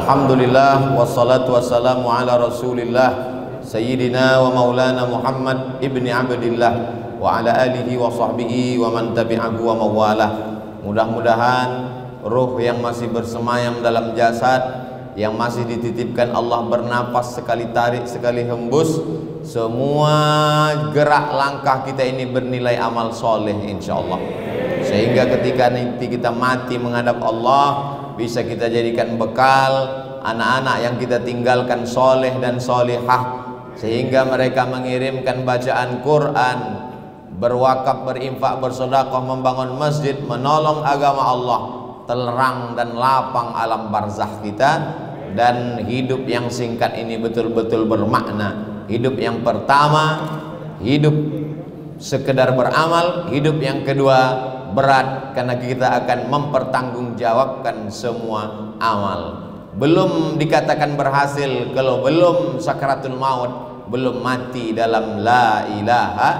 Alhamdulillah wassalatu wassalamu ala Rasulillah Sayyidina wa maulana Muhammad ibni Abdillah wa ala alihi wa sahbihi wa man tabi'ahu wa mawalah. Mudah-mudahan ruh yang masih bersemayam dalam jasad, yang masih dititipkan Allah bernapas sekali tarik sekali hembus, semua gerak langkah kita ini bernilai amal soleh insyaallah, sehingga ketika nanti kita mati menghadap Allah bisa kita jadikan bekal anak-anak yang kita tinggalkan soleh dan solehah, sehingga mereka mengirimkan bacaan Quran, berwakaf, berinfak, bersedekah, membangun masjid, menolong agama Allah, terang dan lapang alam barzakh kita. Dan hidup yang singkat ini betul-betul bermakna. Hidup yang pertama hidup sekedar beramal, hidup yang kedua berat karena kita akan mempertanggungjawabkan semua amal. Belum dikatakan berhasil kalau belum sakaratul maut, belum mati dalam la ilaha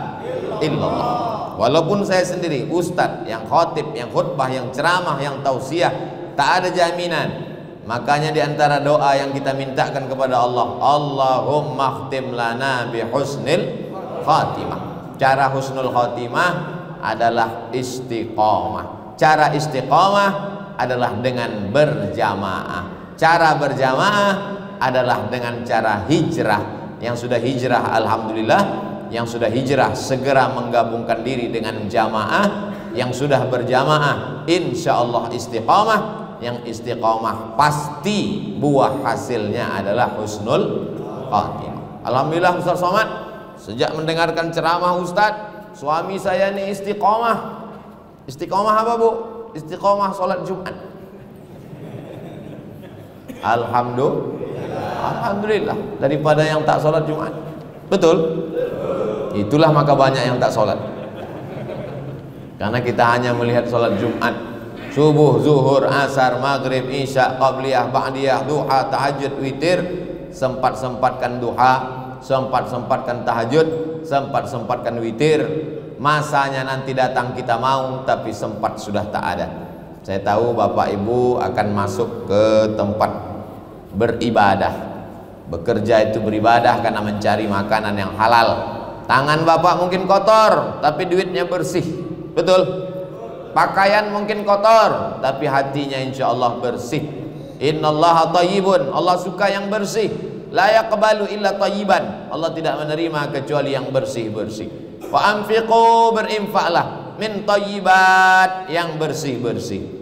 illallah. Walaupun saya sendiri ustadz yang khotib, yang khutbah, yang ceramah, yang tausiah, tak ada jaminan. Makanya di antara doa yang kita mintakan kepada Allah, Allahumma khtim lana bi husnil khatimah. Cara husnul khatimah adalah istiqomah. Cara istiqomah adalah dengan berjamaah. Cara berjamaah adalah dengan cara hijrah. Yang sudah hijrah alhamdulillah, yang sudah hijrah segera menggabungkan diri dengan jamaah. Yang sudah berjamaah insyaallah istiqomah. Yang istiqomah pasti buah hasilnya adalah husnul khatimah. Alhamdulillah Ustaz Somad, sejak mendengarkan ceramah Ustaz, suami saya ini istiqomah. Istiqomah apa Bu? Istiqomah sholat Jumat. Alhamdulillah daripada yang tak sholat Jumat. Betul? Itulah maka banyak yang tak sholat, karena kita hanya melihat sholat Jumat, subuh, zuhur, asar, maghrib, isya, qabliyah, ba'diyah, duha, tahajud, witir. Sempat-sempatkan duha, sempat-sempatkan tahajud, sempat-sempatkan witir. Masanya nanti datang kita mau, tapi sempat sudah tak ada. Saya tahu Bapak Ibu akan masuk ke tempat beribadah. Bekerja itu beribadah karena mencari makanan yang halal. Tangan Bapak mungkin kotor, tapi duitnya bersih. Betul? Pakaian mungkin kotor, tapi hatinya insya Allah bersih. Innallaha thayyibun, Allah suka yang bersih. La yaqbalu illa thayyiban, Allah tidak menerima kecuali yang bersih-bersih. Wa anfiqu, berinfaklah, min thayyibat, yang bersih-bersih.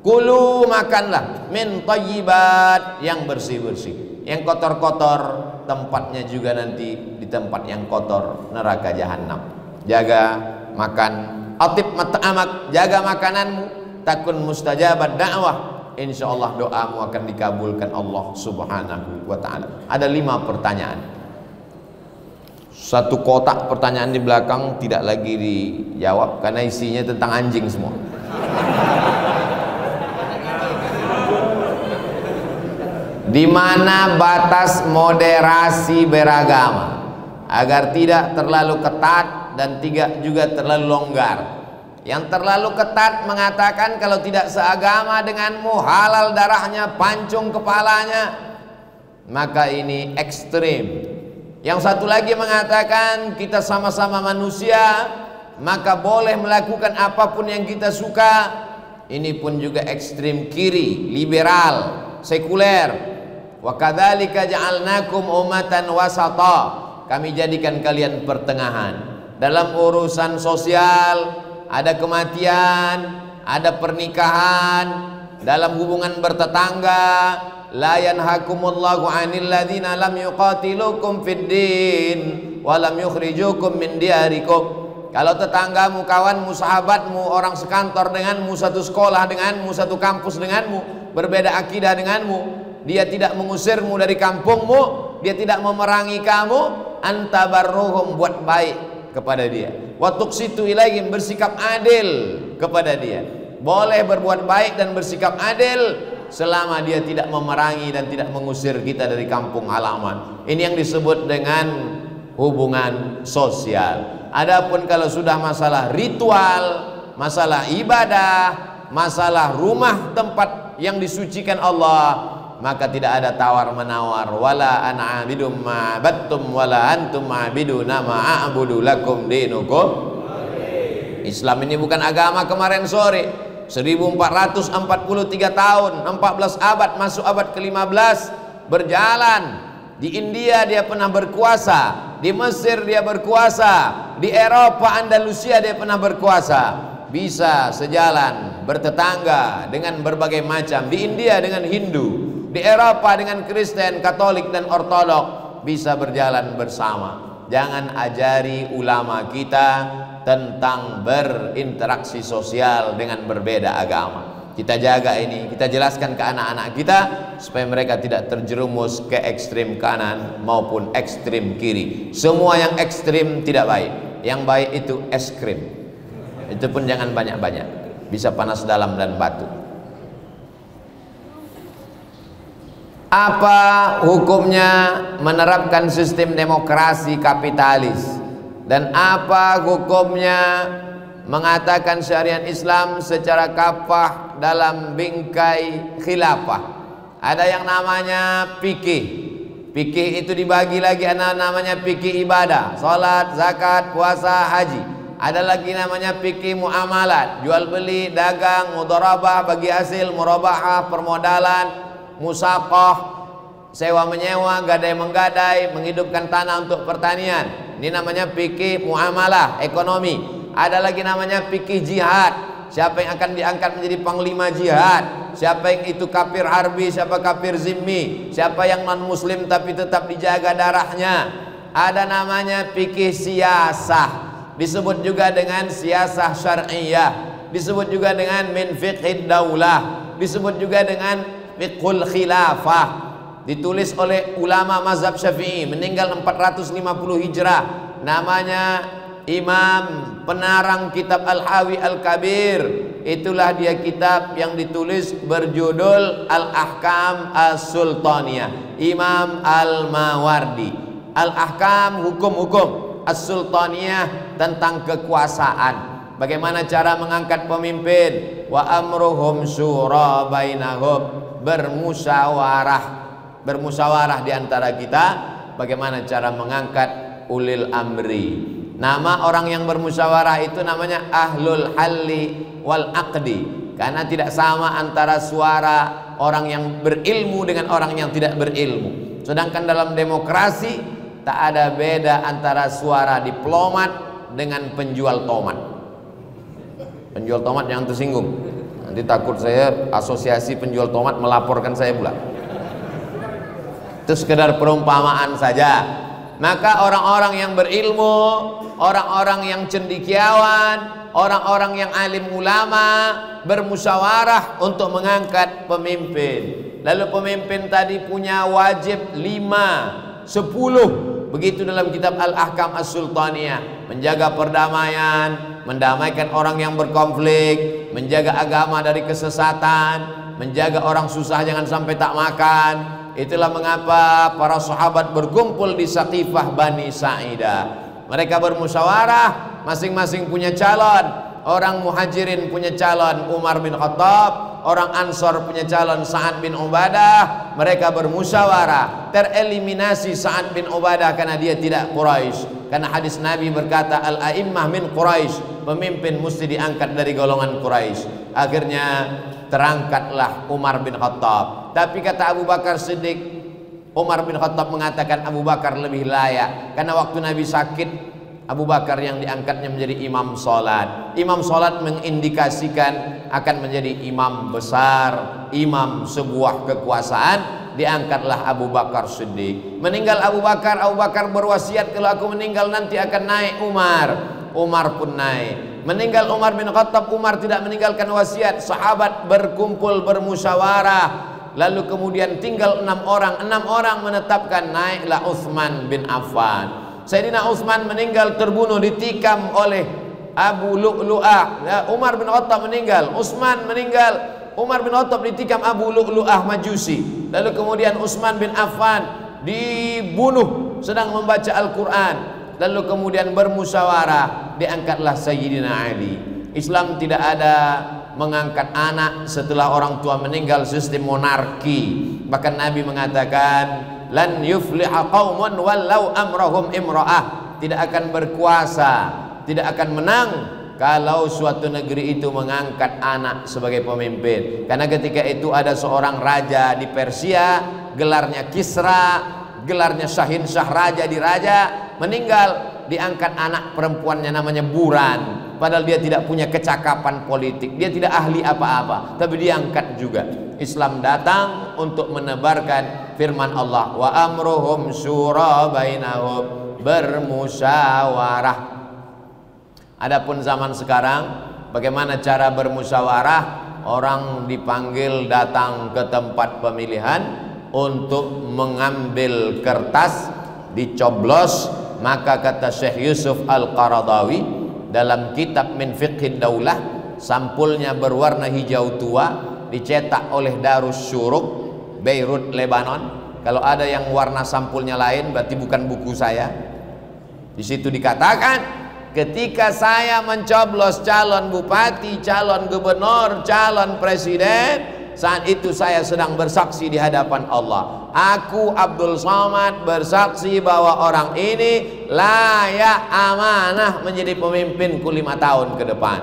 Kulu, makanlah, min thayyibat, yang bersih-bersih. Yang kotor-kotor tempatnya juga nanti di tempat yang kotor, neraka jahanam. Jaga makan, atib mat'amak, jaga makananmu, takun mustajabat da'wah, insyaallah doamu akan dikabulkan Allah subhanahu wa ta'ala. Ada 5 pertanyaan, satu kotak pertanyaan di belakang tidak lagi dijawab karena isinya tentang anjing semua. Di mana batas moderasi beragama agar tidak terlalu ketat dan tidak juga terlalu longgar? Yang terlalu ketat mengatakan kalau tidak seagama denganmu halal darahnya, pancung kepalanya, maka ini ekstrim. Yang satu lagi mengatakan kita sama-sama manusia, maka boleh melakukan apapun yang kita suka. Ini pun juga ekstrim kiri, liberal, sekuler. Wa kadzalika ja'alnakum ummatan wasata, kami jadikan kalian pertengahan. Dalam urusan sosial ada kematian, ada pernikahan, dalam hubungan bertetangga, la yanhakumullahu 'anil ladzina lam yuqatilukum fid din wa lam yukhrijukum min diyarikum. Kalau tetanggamu, kawanmu, sahabatmu, orang sekantor denganmu, satu sekolah denganmu, satu kampus denganmu, berbeda akidah denganmu, dia tidak mengusirmu dari kampungmu, dia tidak memerangi kamu, antabarruhum, buat baik kepada dia, wa tuqsitu ilaihim, bersikap adil kepada dia. Boleh berbuat baik dan bersikap adil selama dia tidak memerangi dan tidak mengusir kita dari kampung halaman. Ini yang disebut dengan hubungan sosial. Adapun kalau sudah masalah ritual, masalah ibadah, masalah rumah tempat yang disucikan Allah, maka tidak ada tawar menawar. Wala ana abidum ma battum wala antum abiduna ma a'budu lakum dinukum. Islam ini bukan agama kemarin sore. 1443 tahun, 14 abad, masuk abad ke-15 berjalan. Di India dia pernah berkuasa, di Mesir dia berkuasa, di Eropa Andalusia dia pernah berkuasa. Bisa sejalan, bertetangga dengan berbagai macam. Di India dengan Hindu, di Eropa dengan Kristen, Katolik dan Ortodok, bisa berjalan bersama. Jangan ajari ulama kita tentang berinteraksi sosial dengan berbeda agama. Kita jaga ini, kita jelaskan ke anak-anak kita supaya mereka tidak terjerumus ke ekstrim kanan maupun ekstrim kiri. Semua yang ekstrim tidak baik. Yang baik itu es krim. Itu pun jangan banyak-banyak, bisa panas dalam dan batu. Apa hukumnya menerapkan sistem demokrasi kapitalis, dan apa hukumnya mengatakan syariat Islam secara kafah dalam bingkai khilafah? Ada yang namanya fikih. Fikih itu dibagi lagi, ada namanya fikih ibadah, salat, zakat, puasa, haji. Ada lagi namanya fikih muamalat, jual beli, dagang, mudharabah, bagi hasil, murabahah, permodalan, musaqah, sewa menyewa, gadai menggadai, menghidupkan tanah untuk pertanian. Ini namanya fikih muamalah, ekonomi. Ada lagi namanya fikih jihad. Siapa yang akan diangkat menjadi panglima jihad? Siapa yang itu kafir harbi, siapa kafir zimmi? Siapa yang non muslim tapi tetap dijaga darahnya? Ada namanya fikih siyasah. Disebut juga dengan siyasah syar'iyah, disebut juga dengan min fiqhid daulah, disebut juga dengan fiqhul khilafah. Ditulis oleh ulama mazhab Syafi'i, meninggal 450 Hijrah. Namanya Imam penarang kitab Al-Hawi Al-Kabir. Itulah dia kitab yang ditulis berjudul Al-Ahkam As-Sultaniyah, Imam Al-Mawardi. Al-Ahkam, hukum-hukum, As-Sultaniyah tentang kekuasaan. Bagaimana cara mengangkat pemimpin? Wa amruhum syura bainahum, bermusyawarah di antara kita. Bagaimana cara mengangkat ulil amri? Nama orang yang bermusyawarah itu namanya ahlul halli wal aqdi, karena tidak sama antara suara orang yang berilmu dengan orang yang tidak berilmu. Sedangkan dalam demokrasi tak ada beda antara suara diplomat dengan penjual tomat. Penjual tomat jangan tersinggung, nanti takut saya asosiasi penjual tomat melaporkan saya pula. Itu sekedar perumpamaan saja. Maka orang-orang yang berilmu, orang-orang yang cendekiawan, orang-orang yang alim ulama bermusyawarah untuk mengangkat pemimpin. Lalu pemimpin tadi punya wajib 5, 10. Begitu dalam kitab Al-Ahkam As-Sultaniyah. Menjaga perdamaian, mendamaikan orang yang berkonflik, menjaga agama dari kesesatan, menjaga orang susah jangan sampai tak makan. Itulah mengapa para sahabat berkumpul di Saqifah Bani Sa'idah. Mereka bermusyawarah, masing-masing punya calon. Orang Muhajirin punya calon Umar bin Khattab, orang Ansor punya calon Sa'ad bin Ubadah. Mereka bermusyawarah, tereliminasi Sa'ad bin Ubadah karena dia tidak Quraisy. Karena hadis Nabi berkata, al-a'immah min Quraisy, pemimpin mesti diangkat dari golongan Quraisy. Akhirnya terangkatlah Umar bin Khattab. Tapi kata Abu Bakar Siddiq, Umar bin Khattab mengatakan Abu Bakar lebih layak, karena waktu Nabi sakit Abu Bakar yang diangkatnya menjadi imam sholat. Imam sholat mengindikasikan akan menjadi imam besar, imam sebuah kekuasaan. Diangkatlah Abu Bakar Siddiq. Meninggal Abu Bakar, Abu Bakar berwasiat, kalau aku meninggal nanti akan naik Umar. Umar pun naik. Meninggal Umar bin Khattab, Umar tidak meninggalkan wasiat. Sahabat berkumpul bermusyawarah. Lalu kemudian tinggal 6 orang. 6 orang menetapkan naiklah Utsman bin Affan. Sayyidina Utsman meninggal terbunuh, ditikam oleh Abu Lu'lu'ah. Umar bin Khattab meninggal, Utsman meninggal, Umar bin Khattab ditikam Abu Lu'lu'ah Majusi. Lalu kemudian Utsman bin Affan dibunuh sedang membaca Al-Quran. Lalu kemudian bermusyawarah, diangkatlah Sayyidina Ali. Islam tidak ada mengangkat anak setelah orang tua meninggal, sistem monarki. Bahkan Nabi mengatakan, lan yufliha qaumun wallau amrahum imra'ah, tidak akan berkuasa, tidak akan menang kalau suatu negeri itu mengangkat anak sebagai pemimpin. Karena ketika itu ada seorang raja di Persia, gelarnya Kisra, gelarnya Shahinshah, raja di raja, meninggal, diangkat anak perempuannya namanya Buran. Padahal dia tidak punya kecakapan politik, dia tidak ahli apa-apa, tapi diangkat juga. Islam datang untuk menebarkan firman Allah, wa amruhum syura bainahum, bermusyawarah. Adapun zaman sekarang, bagaimana cara bermusyawarah? Orang dipanggil datang ke tempat pemilihan untuk mengambil kertas, dicoblos. Maka kata Syekh Yusuf Al-Qaradawi dalam kitab Min Fiqhid Daulah, sampulnya berwarna hijau tua, dicetak oleh Darus Syuruk, Beirut, Lebanon. Kalau ada yang warna sampulnya lain, berarti bukan buku saya. Di situ dikatakan, ketika saya mencoblos calon bupati, calon gubernur, calon presiden, saat itu saya sedang bersaksi di hadapan Allah. Aku Abdul Somad bersaksi bahwa orang ini layak amanah menjadi pemimpinku 5 tahun ke depan.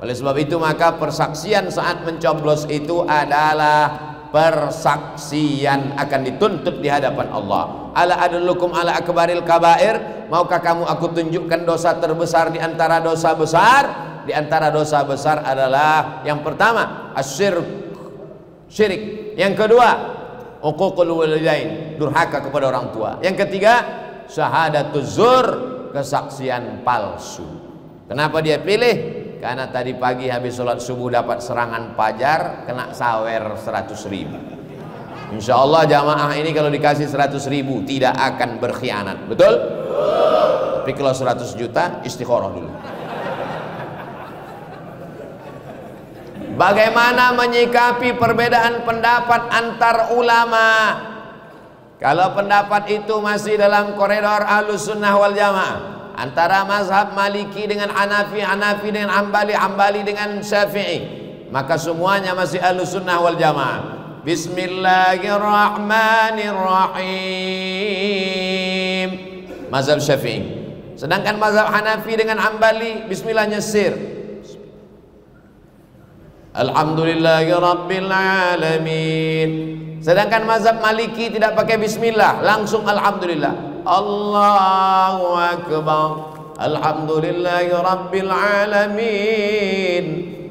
Oleh sebab itu maka persaksian saat mencoblos itu adalah persaksian akan dituntut di hadapan Allah. Ala adullukum ala akbaril kabair, maukah kamu aku tunjukkan dosa terbesar di antara dosa besar? Di antara dosa besar adalah yang pertama syirik, yang kedua uququl walidain, durhaka kepada orang tua, yang ketiga syahadatuz zur, kesaksian palsu. Kenapa dia pilih? Karena tadi pagi habis sholat subuh dapat serangan pajar, kena sawer 100.000. Insya Allah jamaah ini kalau dikasih 100.000 tidak akan berkhianat, betul? Tapi kalau 100 juta istikharah dulu. Bagaimana menyikapi perbedaan pendapat antar ulama? Kalau pendapat itu masih dalam koridor Ahlus Sunnah wal Jamaah, antara mazhab Maliki dengan Hanafi, Hanafi dengan Hambali, Hambali dengan Syafi'i, maka semuanya masih Ahlus Sunnah wal Jamaah. Bismillahirrahmanirrahim, mazhab Syafi'i. Sedangkan mazhab Hanafi dengan Hambali bismillah nyesir. Alhamdulillahirabbil alamin. Sedangkan mazhab Maliki tidak pakai bismillah, langsung alhamdulillah. Allahu akbar. Alhamdulillahirabbil alamin.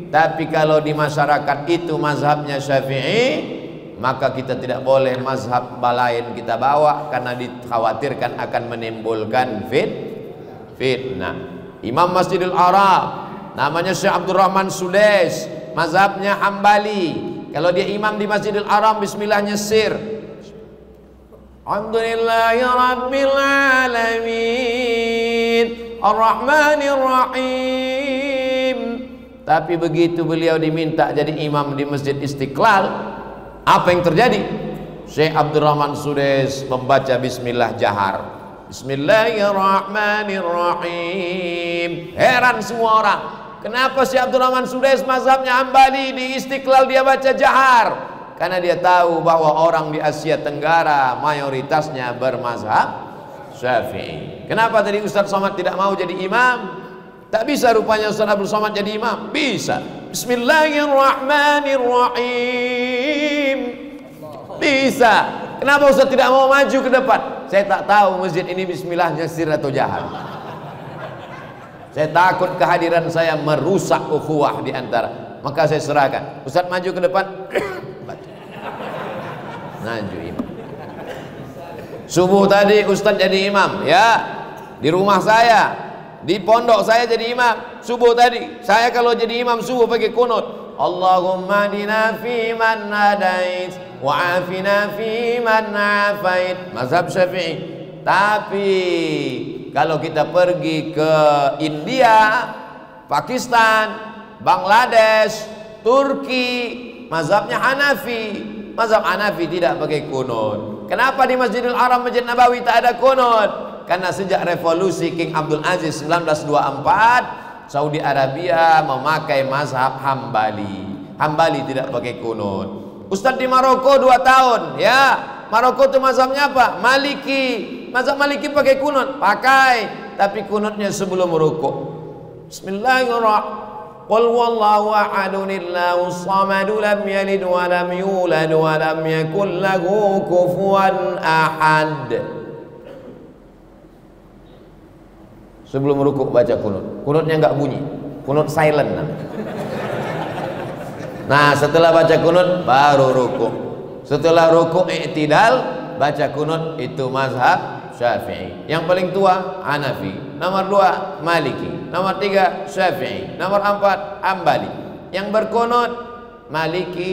Tapi kalau di masyarakat itu mazhabnya Syafi'i, maka kita tidak boleh mazhab lain kita bawa karena dikhawatirkan akan menimbulkan fitnah. Imam Masjidil Haram namanya Syekh Abdurrahman Sudais, mazhabnya Hambali. Kalau dia imam di Masjidil Haram bismillah nyesir. Alhamdulillahirabbil alamin arrahmanirrahim. Tapi begitu beliau diminta jadi imam di Masjid Istiqlal, apa yang terjadi? Syekh Abdurrahman Sudais membaca bismillah jahar. Bismillahirrahmanirrahim. Heran semua orang. Kenapa Syekh Abdurrahman Sudais mazhabnya Hambali, di Istiqlal dia baca jahar? Karena dia tahu bahwa orang di Asia Tenggara mayoritasnya bermazhab Syafi'i. Kenapa tadi Ustaz Somad tidak mau jadi imam? Tak bisa rupanya Ustaz Abdul Somad jadi imam? Bisa. Bismillahirrahmanirrahim. Bisa. Kenapa Ustaz tidak mau maju ke depan? Saya tak tahu masjid ini bismillah nyesir atau jahar. Saya takut kehadiran saya merusak ukhuwah di antara. Maka saya serahkan. Ustaz maju ke depan. Maju imam. Subuh tadi Ustaz jadi imam, ya. Di rumah saya, di pondok saya jadi imam. Subuh tadi, saya kalau jadi imam subuh pakai kunut. Allahumma adina fi man hadait wa afina fi man afait. Mazhab Syafi'i. Tapi kalau kita pergi ke India, Pakistan, Bangladesh, Turki, mazhabnya Hanafi. Mazhab Hanafi tidak pakai kunut. Kenapa di Masjidil Haram, Masjid Nabawi tak ada kunut? Karena sejak revolusi King Abdul Aziz 1924 Saudi Arabia memakai mazhab Hambali. Hambali tidak pakai kunut. Ustadz di Maroko 2 tahun, ya. Maroko itu mazhabnya apa? Maliki. Mazhab Maliki pakai kunut, pakai, tapi kunutnya sebelum rukuk. Bismillahirrahmanirrahim. Qul wallahu ahadunillahu samadu lam yalid wa lam yulad wa lam yakul lahu kufuwan ahad. Sebelum rukuk baca kunut. Kunutnya enggak bunyi, kunut silent. Nah, setelah baca kunut baru rukuk. Setelah rukuk i'tidal baca kunut, itu mazhab Syafi'i. Yang paling tua Hanafi, nomor 2 Maliki, nomor 3 Syafi'i, nomor 4 Hambali. Yang berkunut Maliki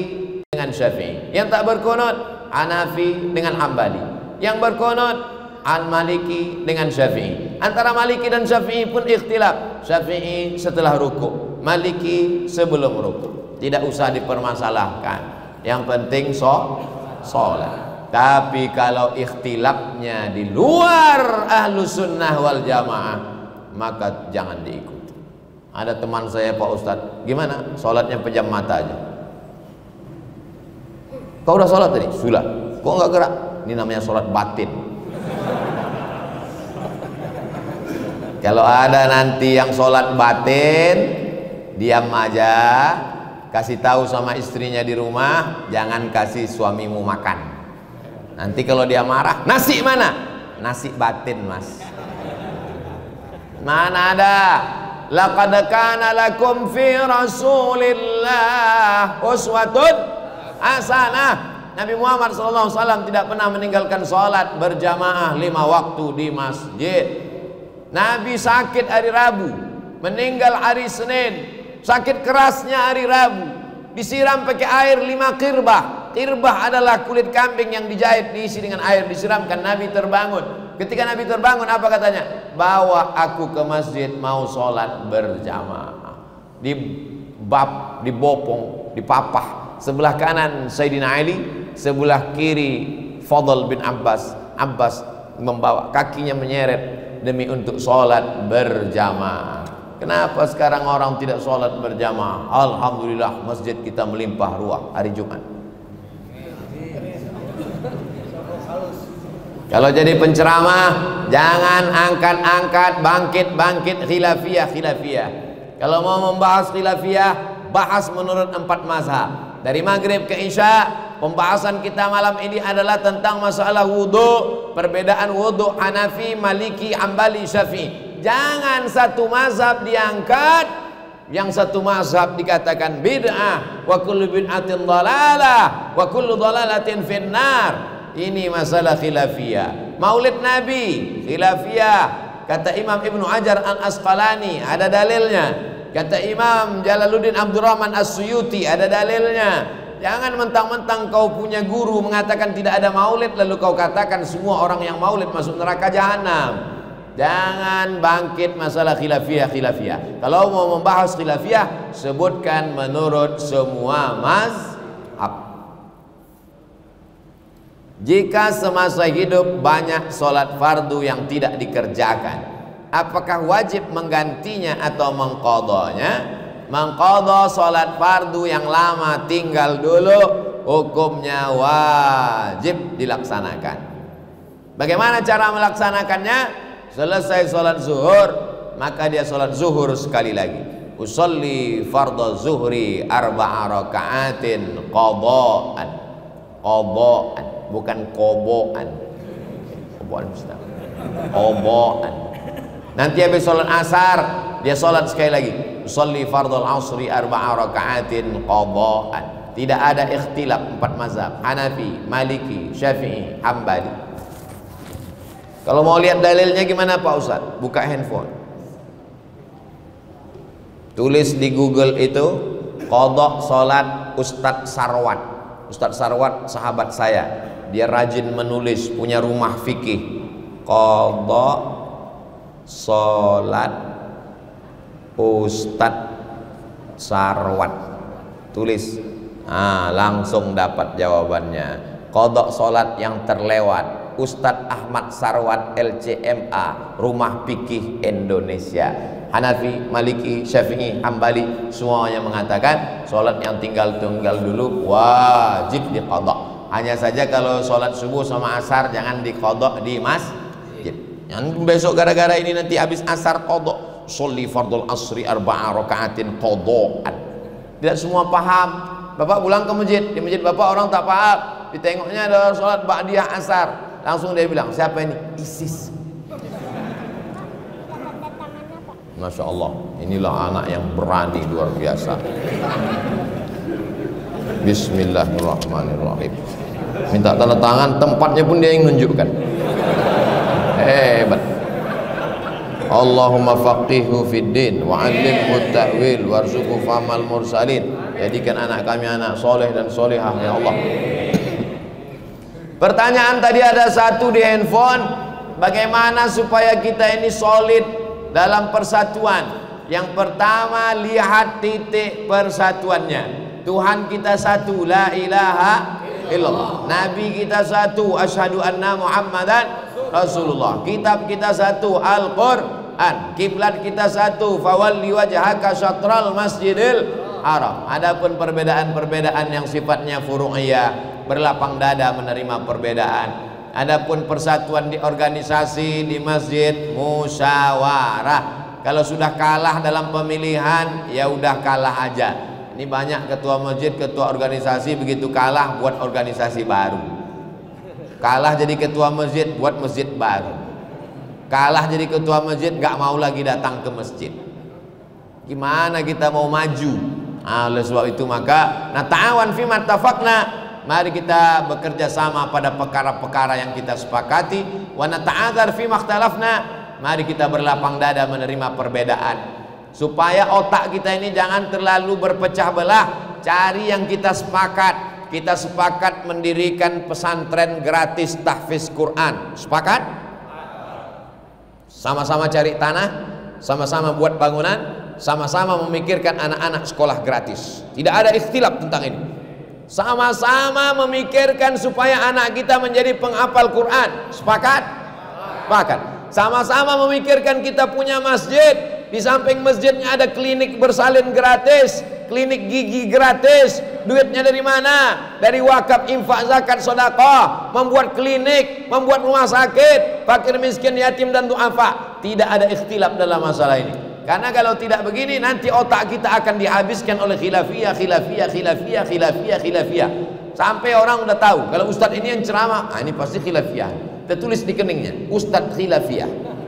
dengan Syafi'i. Yang tak berkunut Hanafi dengan Hambali. Yang berkunut Maliki dengan Syafi'i. Antara Maliki dan Syafi'i pun ikhtilaf. Syafi'i setelah rukuk, Maliki sebelum rukuk. Tidak usah dipermasalahkan. Yang penting sholat. Tapi kalau ikhtilafnya di luar ahlu sunnah wal jamaah, maka jangan diikuti. Ada teman saya, Pak Ustadz, gimana? Sholatnya pejam mata aja. Kau udah sholat tadi? Sudah. Kok nggak gerak? Ini namanya sholat batin. Kalau ada nanti yang sholat batin, diam aja, kasih tahu sama istrinya di rumah, jangan kasih suamimu makan. Nanti kalau dia marah, nasi mana? Nasi batin, Mas. Mana ada? Laqad kana lakum fi Rasulillah uswatun hasanah. Nabi Muhammad SAW tidak pernah meninggalkan sholat berjamaah 5 waktu di masjid. Nabi sakit hari Rabu, meninggal hari Senin. Sakit kerasnya hari Rabu, disiram pakai air 5 kirbah. Kirbah adalah kulit kambing yang dijahit, diisi dengan air, disiramkan. Nabi terbangun. Ketika Nabi terbangun, apa katanya? Bawa aku ke masjid, mau sholat berjamaah. Dibopong, dipapah. Sebelah kanan Sayyidina Ali, sebelah kiri Fadl bin Abbas. Abbas membawa, kakinya menyeret demi untuk sholat berjamaah. Kenapa sekarang orang tidak sholat berjamaah? Alhamdulillah, masjid kita melimpah ruah hari Jumat. Kalau jadi penceramah, jangan angkat-angkat, bangkit-bangkit khilafiyah. Kalau mau membahas khilafiyah, bahas menurut 4 mazhab. Dari maghrib ke isya, pembahasan kita malam ini adalah tentang masalah wudhu. Perbedaan wudhu Hanafi, Maliki, Hambali, Syafi'i. Jangan satu mazhab diangkat, yang satu mazhab dikatakan bid'ah, wa kullu bid'atin dhalalah, wa kullu dhalalatin finnar. Ini masalah khilafiyah. Maulid Nabi khilafiyah. Kata Imam Ibnu Hajar Al-Asqalani, ada dalilnya. Kata Imam Jalaluddin Abdurrahman As-Suyuti, ada dalilnya. Jangan mentang-mentang kau punya guru mengatakan tidak ada maulid, lalu kau katakan semua orang yang maulid masuk neraka jahanam. Jangan bangkit masalah khilafiyah. Kalau mau membahas khilafiyah, sebutkan menurut semua mazhab. Jika semasa hidup banyak sholat fardu yang tidak dikerjakan, apakah wajib menggantinya atau mengqadhanya? Mengqadha sholat fardu yang lama tinggal dulu, hukumnya wajib dilaksanakan. Bagaimana cara melaksanakannya? Selesai sholat zuhur, maka dia sholat zuhur sekali lagi. Usolli fardhu zuhri 4 raka'atin qadha'an. Bukan koboan. Nanti habis sholat asar, dia sholat sekali lagi. Usolli fardhul asri 4 raka'atin qadha'an. Tidak ada ikhtilaf 4 mazhab, Hanafi, Maliki, Syafi'i, Hambali. Kalau mau lihat dalilnya gimana Pak Ustaz? Buka handphone, tulis di Google itu qadha salat Ustadz Sarwat. Ustadz Sarwat sahabat saya, dia rajin menulis, punya rumah fikih. Qadha salat Ustadz Sarwat, tulis, langsung dapat jawabannya. Qadha salat yang terlewat, Ustadz Ahmad Sarwat LCMA, Rumah Fikih Indonesia. Hanafi, Maliki, Syafi'i, Hambali semuanya mengatakan sholat yang tinggal-tinggal dulu wajib diqadha. Hanya saja kalau sholat subuh sama asar jangan diqadha di masjid. Yang besok gara-gara ini nanti habis asar qadha, sholli fardul asri arba'a raka'atin qadha'an. Tidak semua paham. Bapak pulang ke masjid, di masjid bapak orang tak paham, ditengoknya ada sholat ba'diyah asar, langsung dia bilang, siapa ini? ISIS. Masya Allah, inilah anak yang berani luar biasa. Bismillahirrahmanirrahim. Minta tanda tangan, tempatnya pun dia yang nunjukkan. Hebat. Allahumma faqihhu fid din wa 'allimhu ta'wil warzuqhu fahmal mursalin. Jadikan anak kami anak soleh dan solehah ya Allah. Pertanyaan tadi ada satu di handphone, bagaimana supaya kita ini solid dalam persatuan? Yang pertama, lihat titik persatuannya. Tuhan kita satu, la ilaha illallah. Nabi kita satu, asyhadu anna Muhammadan Rasulullah. Kitab kita satu, Al-Quran. Kiblat kita satu, fawalli wajhaka syatral masjidil haram. Adapun perbedaan-perbedaan yang sifatnya furu'iyah, berlapang dada menerima perbedaan. Adapun persatuan di organisasi, di masjid, musyawarah. Kalau sudah kalah dalam pemilihan, ya udah kalah aja. Ini banyak ketua masjid, ketua organisasi begitu kalah buat organisasi baru. Kalah jadi ketua masjid, buat masjid baru. Kalah jadi ketua masjid, gak mau lagi datang ke masjid. Gimana kita mau maju? Oleh sebab itu maka nata'awan fi mattafaqna, mari kita bekerja sama pada perkara-perkara yang kita sepakati. Wa nata'adzar fi makhtalafna, mari kita berlapang dada menerima perbedaan. Supaya otak kita ini jangan terlalu berpecah belah. Cari yang kita sepakat. Kita sepakat mendirikan pesantren gratis tahfiz Quran. Sepakat? Sama-sama cari tanah, sama-sama buat bangunan, sama-sama memikirkan anak-anak sekolah gratis. Tidak ada ikhtilaf tentang ini. Sama-sama memikirkan supaya anak kita menjadi penghafal Quran. Sepakat? Sepakat. Sama-sama memikirkan kita punya masjid. Di samping masjidnya ada klinik bersalin gratis, klinik gigi gratis. Duitnya dari mana? Dari wakaf, infak, zakat, sedekah. Membuat klinik, membuat rumah sakit, fakir miskin, yatim dan du'afa. Tidak ada ikhtilaf dalam masalah ini. Karena kalau tidak begini nanti otak kita akan dihabiskan oleh khilafiyah, khilafiyah, khilafiyah, khilafiyah, khilafiyah. Sampai orang udah tahu kalau ustadz ini yang ceramah, ini pasti khilafiyah. Tertulis di keningnya, ustadz khilafiyah.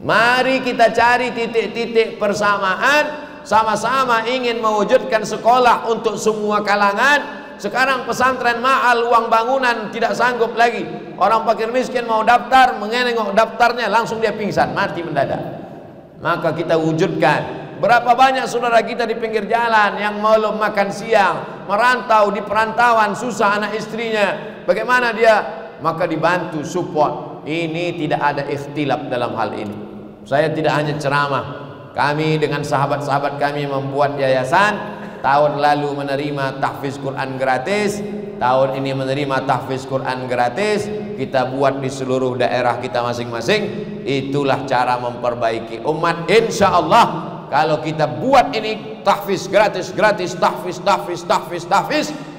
Mari kita cari titik-titik persamaan. Sama-sama ingin mewujudkan sekolah untuk semua kalangan. Sekarang pesantren mahal, uang bangunan tidak sanggup lagi. Orang fakir miskin mau daftar, menengok daftarnya langsung dia pingsan, mati mendadak. Maka kita wujudkan. Berapa banyak saudara kita di pinggir jalan yang belum makan siang, merantau di perantauan, susah anak istrinya. Bagaimana dia? Maka dibantu, support. Ini tidak ada ikhtilaf dalam hal ini. Saya tidak hanya ceramah. Kami dengan sahabat-sahabat kami membuat yayasan. Tahun lalu menerima tahfiz Quran gratis, tahun ini menerima tahfiz Quran gratis. Kita buat di seluruh daerah kita masing-masing. Itulah cara memperbaiki umat. Insya Allah kalau kita buat ini tahfiz gratis, tahfiz,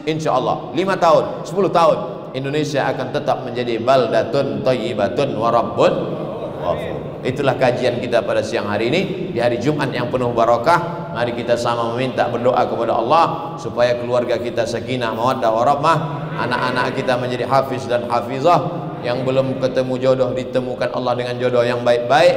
insya Allah 5 tahun, 10 tahun Indonesia akan tetap menjadi baldatun thayyibatun wa rabbun ghafur. Itulah kajian kita pada siang hari ini di hari Jumat yang penuh barakah. Mari kita sama meminta berdoa kepada Allah supaya keluarga kita sakinah mawaddah warahmah, anak-anak kita menjadi hafiz dan hafizah. Yang belum ketemu jodoh ditemukan Allah dengan jodoh yang baik-baik.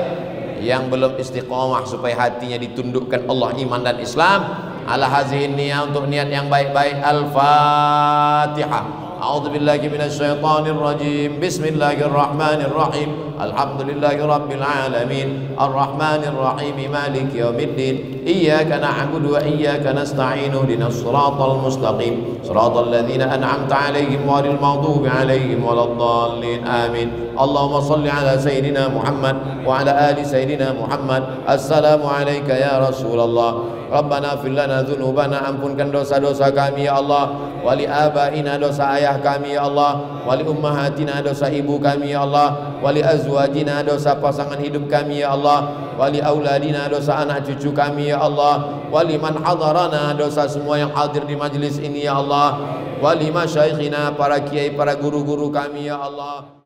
Yang belum istiqomah supaya hatinya ditundukkan Allah iman dan Islam. Ala hazihin niyah, untuk niat yang baik-baik. Al-Fatihah. A'udzu billahi minasyaitonir rajim. Bismillahirrahmanirrahim. Alhamdulillahi rabbil alamin. Arrahmanir rahim. Maliki yaumiddin. Iyyaka na'budu wa iyyaka nasta'in. Ihdinas siratal mustaqim. Siratal ladzina an'amta 'alaihim ghairil maghdubi 'alaihim waladdallin. Amin. Allahumma shalli ala sayyidina Muhammad wa ala ali sayyidina Muhammad. Assalamu alayka ya Rasulullah. Rabbana fir lana dzunubana, ampunkan dosa-dosa kami ya Allah. Wali abaina, dosa ayah kami ya Allah. Wali ummahatina, dosa ibu kami ya Allah. Wali azwajina, dosa pasangan hidup kami ya Allah, wali auladina, dosa anak cucu kami ya Allah, wali man hadarana, dosa semua yang hadir di majlis ini ya Allah, wali masyaikhina, para kiai, para guru-guru kami ya Allah.